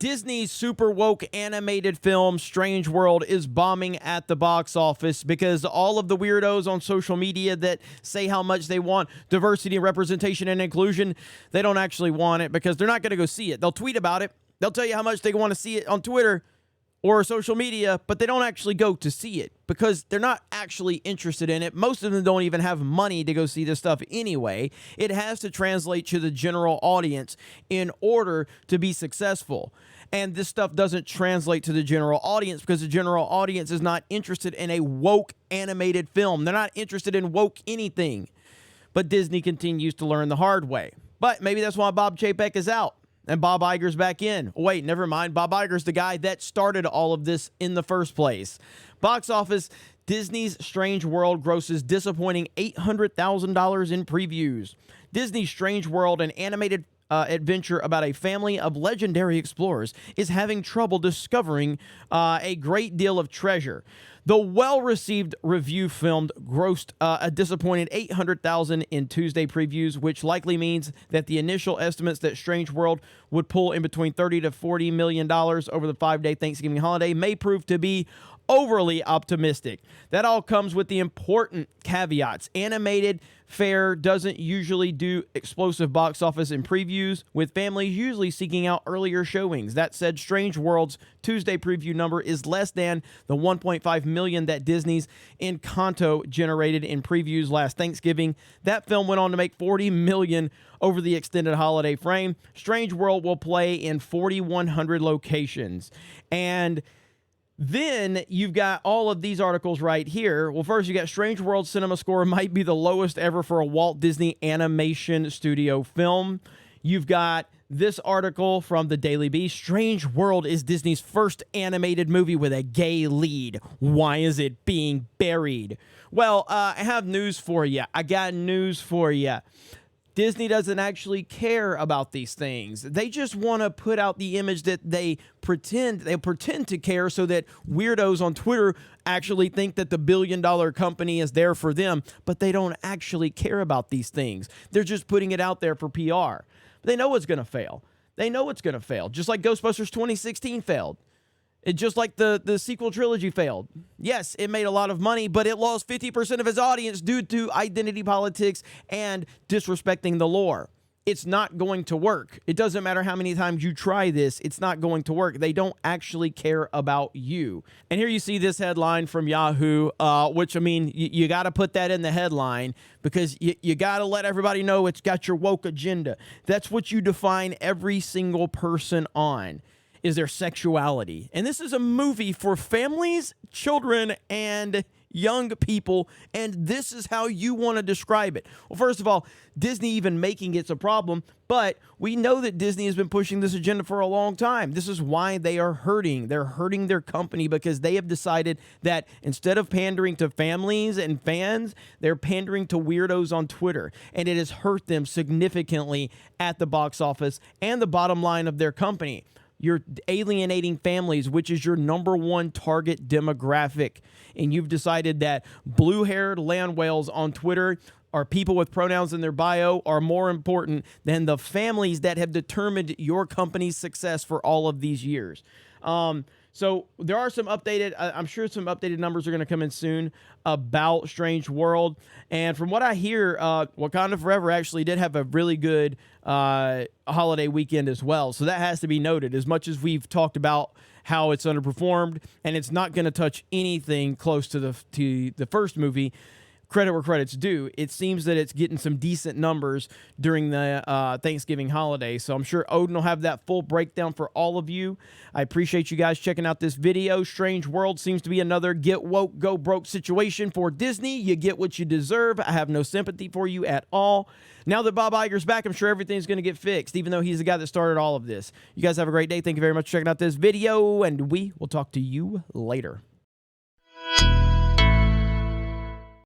Disney's super woke animated film Strange World is bombing at the box office because all of the weirdos on social media that say how much they want diversity, representation, and inclusion, they don't actually want it because they're not going to go see it. They'll tweet about it. They'll tell you how much they want to see it on Twitter or social media, but they don't actually go to see it because they're not actually interested in it. Most of them don't even have money to go see this stuff anyway. It has to translate to the general audience in order to be successful. And this stuff doesn't translate to the general audience because the general audience is not interested in a woke animated film. They're not interested in woke anything. But Disney continues to learn the hard way. But maybe that's why Bob Chapek is out. And Bob Iger's back in. Oh, wait, never mind. Bob Iger's the guy that started all of this in the first place. Box office, Disney's Strange World grosses disappointing $800,000 in previews. Disney's Strange World, an animated adventure about a family of legendary explorers, is having trouble discovering a great deal of treasure. The well-received review film grossed a disappointing $800,000 in Tuesday previews, which likely means that the initial estimates that Strange World would pull in between $30 to $40 million over the 5-day Thanksgiving holiday may prove to be overly optimistic. That all comes with the important caveats. Animated fare doesn't usually do explosive box office in previews, with families usually seeking out earlier showings. That said, Strange World's Tuesday preview number is less than the $1.5 million that Disney's Encanto generated in previews last Thanksgiving. That film went on to make $40 million over the extended holiday frame. Strange World will play in 4,100 locations. And then you've got all of these articles right here. Well, first, you got Strange World cinema score might be the lowest ever for a Walt Disney Animation Studio film. You've got this article from the Daily Beast. Strange World is Disney's first animated movie with a gay lead. Why is it being buried? Well, I have news for you. I got news for you. Disney doesn't actually care about these things. They just want to put out the image that they pretend to care so that weirdos on Twitter actually think that the billion-dollar company is there for them, but they don't actually care about these things. They're just putting it out there for PR. They know it's going to fail. They know it's going to fail, just like Ghostbusters 2016 failed. It just like the sequel trilogy failed. Yes, it made a lot of money, but it lost 50% of its audience due to identity politics and disrespecting the lore. It's not going to work. It doesn't matter how many times you try this. It's not going to work. They don't actually care about you. And here you see this headline from Yahoo, which, I mean, you got to put that in the headline because you got to let everybody know it's got your woke agenda. That's what you define every single person on. Is their sexuality. And this is a movie for families, children, and young people, and this is how you want to describe it. Well, first of all, Disney even making it's a problem, but we know that Disney has been pushing this agenda for a long time. This is why they are hurting. They're hurting their company because they have decided that instead of pandering to families and fans, they're pandering to weirdos on Twitter, and it has hurt them significantly at the box office and the bottom line of their company. You're alienating families, which is your number one target demographic. And you've decided that blue-haired land whales on Twitter or people with pronouns in their bio are more important than the families that have determined your company's success for all of ththese years. So there are some updated, I'm sure some updated numbers are going to come in soon about Strange World. And from what I hear, Wakanda Forever actually did have a really good holiday weekend as well. So that has to be noted. As much as we've talked about how it's underperformed and it's not going to touch anything close to the first movie, credit where credit's due, it seems that it's getting some decent numbers during the Thanksgiving holiday. So I'm sure Odin will have that full breakdown for all of you. I appreciate you guys checking out this video. Strange World seems to be another get woke, go broke situation for Disney. You get what you deserve. I have no sympathy for you at all. Now that Bob Iger's back, I'm sure everything's going to get fixed, even though he's the guy that started all of this. You guys have a great day. Thank you very much for checking out this video, and we will talk to you later.